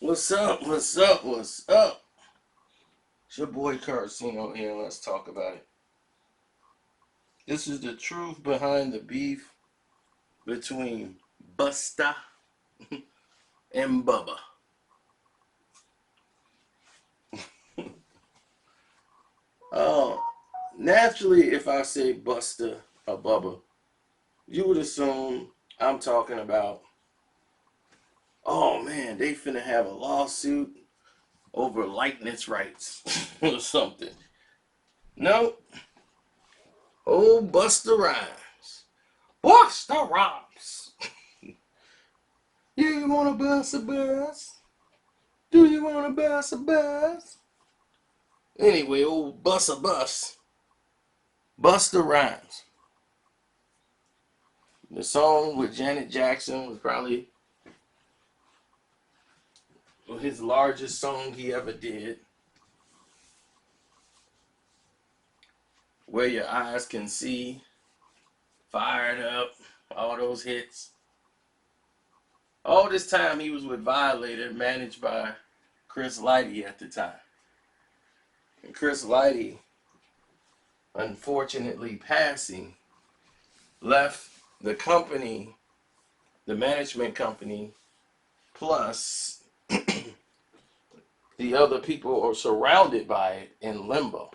What's up? What's up? What's up? It's your boy Carcino here, and let's talk about it. This is the truth behind the beef between Busta and Bubba. Oh, naturally, if I say Busta or Bubba, you would assume I'm talking about, oh man, they finna have a lawsuit over likeness rights or something. No, old Busta Rhymes. Busta Rhymes. You wanna bust a bus? Do you wanna bust a bus? Anyway, old bust a bus. Busta Rhymes. The song with Janet Jackson was probably his largest song he ever did. Where Your Eyes Can See, Fired Up, all those hits. All this time he was with Violator, managed by Chris Lighty at the time. And Chris Lighty, unfortunately passing, left the company, the management company, plus the other people are surrounded by it in limbo.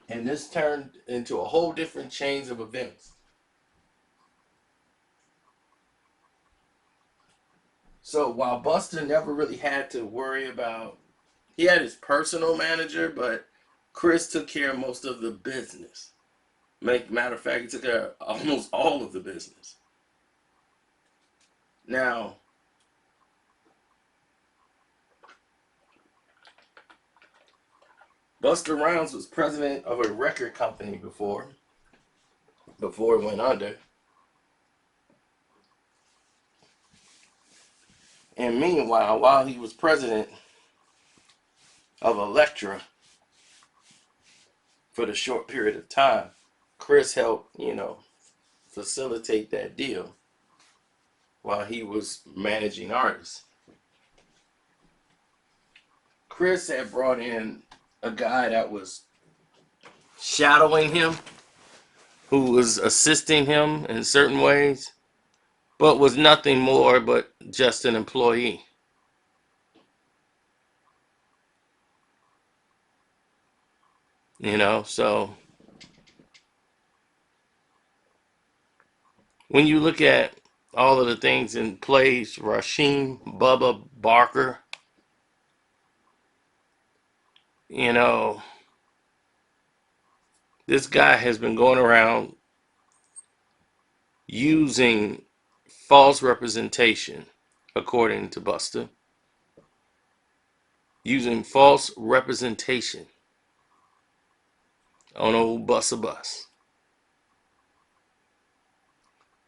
And this turned into a whole different chains of events. So while Buster never really had to worry about, he had his personal manager, but Chris took care of most of the business. Matter of fact, he took care of almost all of the business. Now, Buster Rhymes was president of a record company before it went under. And meanwhile, while he was president of Elektra for the short period of time, Chris helped, facilitate that deal while he was managing artists. Chris had brought in a guy that was shadowing him, who was assisting him in certain ways, but was nothing more but just an employee. So when you look at all of the things in plays, Rashim, Bubba, Barker, you know, this guy has been going around using false representation, according to Buster, using false representation on old Buster Bus.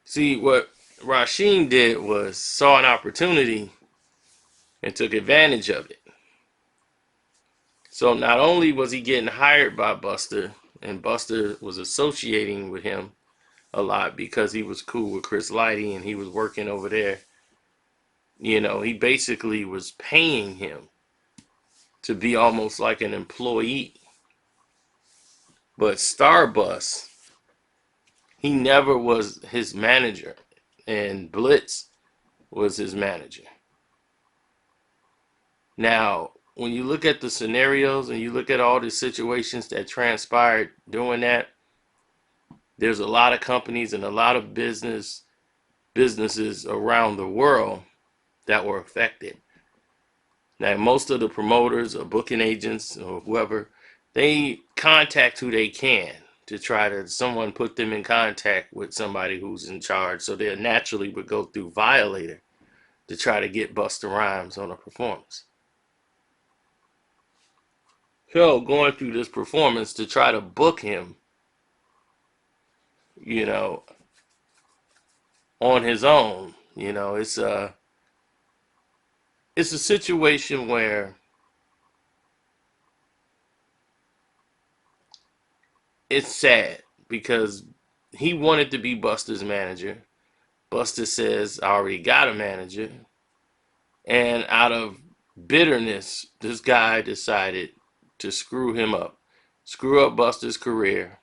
See, what Rashim did was saw an opportunity and took advantage of it. So not only was he getting hired by Buster, and Buster was associating with him a lot because he was cool with Chris Lighty and he was working over there. He basically was paying him to be almost like an employee. But Starbus, he never was his manager, and Blitz was his manager. Now, when you look at the scenarios and you look at all the situations that transpired doing that, there's a lot of companies and a lot of businesses around the world that were affected. Now, most of the promoters or booking agents or whoever, they contact who they can to try to someone put them in contact with somebody who's in charge. So they naturally would go through Violator to try to get Busta Rhymes on a performance. So going through this performance to try to book him, you know, on his own, it's a situation where it's sad because he wanted to be Buster's manager. Busta says, I already got a manager. And out of bitterness, this guy decided to screw up Busta's career,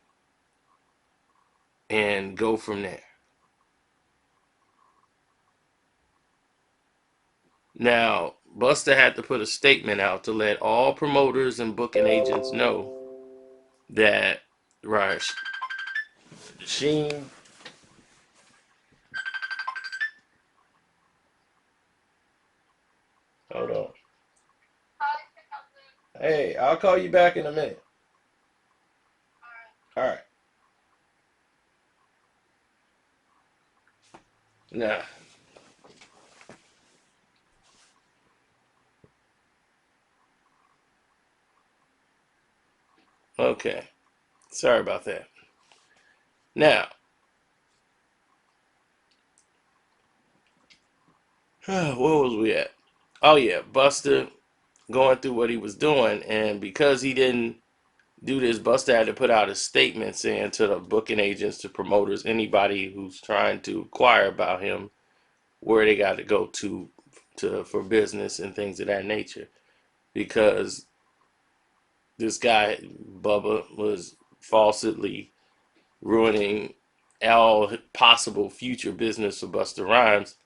and go from there. Now, Busta had to put a statement out to let all promoters and booking agents know that Rasheen. Hold on. Hey, I'll call you back in a minute. All right. Nah. Okay. Sorry about that. Now, where was we at? Oh yeah, Busta going through what he was doing, and because he didn't do this, Busta had to put out a statement saying to the booking agents, to promoters, anybody who's trying to inquire about him, where they got to go to for business and things of that nature. Because this guy Bubba was falsely ruining all possible future business for Busta Rhymes,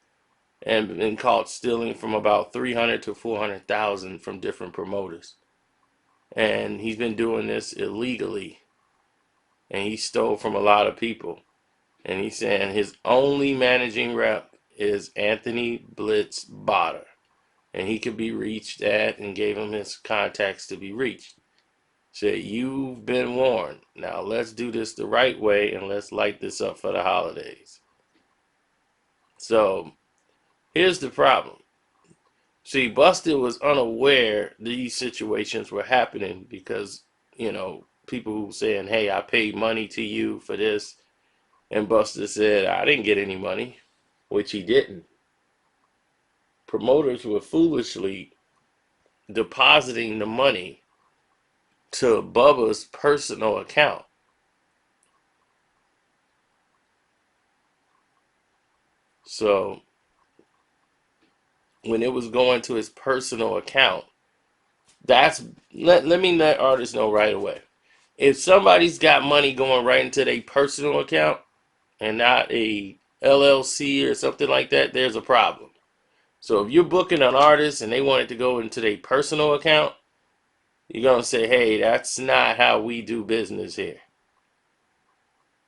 and been caught stealing from about 300 to 400,000 from different promoters. And he's been doing this illegally, and he stole from a lot of people. And he's saying his only managing rep is Anthony Blitz Botter, and he could be reached at, and gave him his contacts to be reached. Said, you've been warned. Now let's do this the right way, and let's light this up for the holidays. So here's the problem. See, Busta was unaware these situations were happening because, people who saying, hey, I paid money to you for this. And Busta said, I didn't get any money, which he didn't. Promoters were foolishly depositing the money to Bubba's personal account. So when it was going to his personal account, that's let me let artists know right away. If somebody's got money going right into their personal account and not a LLC or something like that, there's a problem. So if you're booking an artist and they want it to go into their personal account, you're gonna say, hey, that's not how we do business here.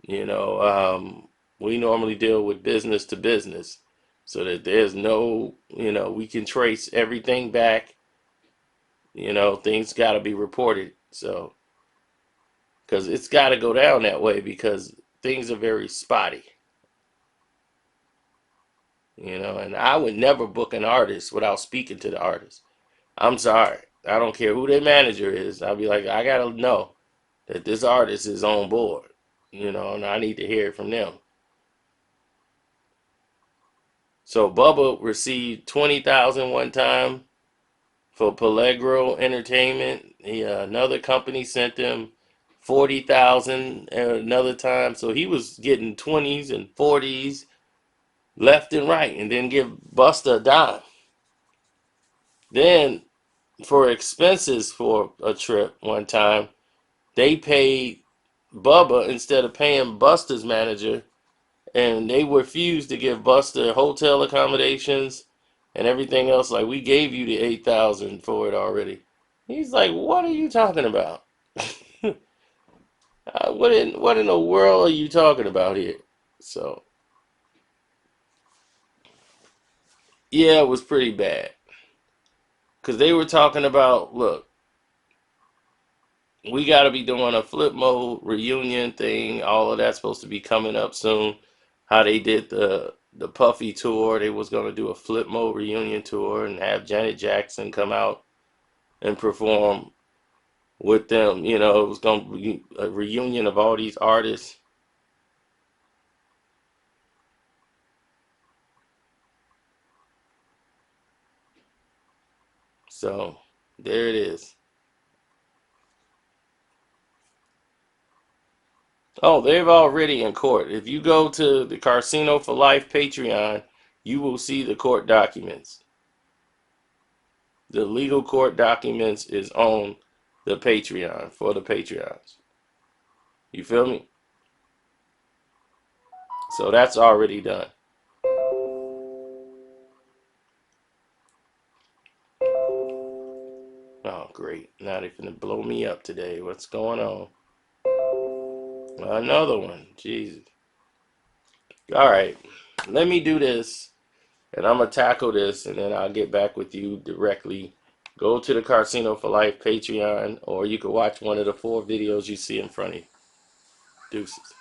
You know, we normally deal with business to business, so that there's no, we can trace everything back. Things got to be reported. So, because it's got to go down that way, because things are very spotty. And I would never book an artist without speaking to the artist. I'm sorry. I don't care who their manager is. I'll be like, I gotta know that this artist is on board. And I need to hear it from them. So Bubba received 20,000 one time for Peligro Entertainment. Another company sent him 40,000 another time. So he was getting 20s and 40s left and right, and then give Busta a dime. Then for expenses for a trip one time, they paid Bubba instead of paying Busta's manager, and they refused to give Busta hotel accommodations and everything else. Like, we gave you the 8,000 for it already. He's like, what are you talking about? What in the world are you talking about here? So yeah, it was pretty bad, because they were talking about, look, we got to be doing a flip mode reunion thing. All of that's supposed to be coming up soon. How they did the Puffy tour, they was gonna do a flip mode reunion tour and have Janet Jackson come out and perform with them. It was gonna be a reunion of all these artists. So there it is. Oh, they've already in court. If you go to the Casino for Life Patreon, you will see the court documents. The legal court documents is on the Patreon for the Patreons. You feel me? So that's already done. Oh, great. Now they're finna blow me up today. What's going on? Another one. Jesus. All right. Let me do this, and I'm going to tackle this, and then I'll get back with you directly. Go to the Casino for Life Patreon, or you can watch one of the 4 videos you see in front of you. Deuces.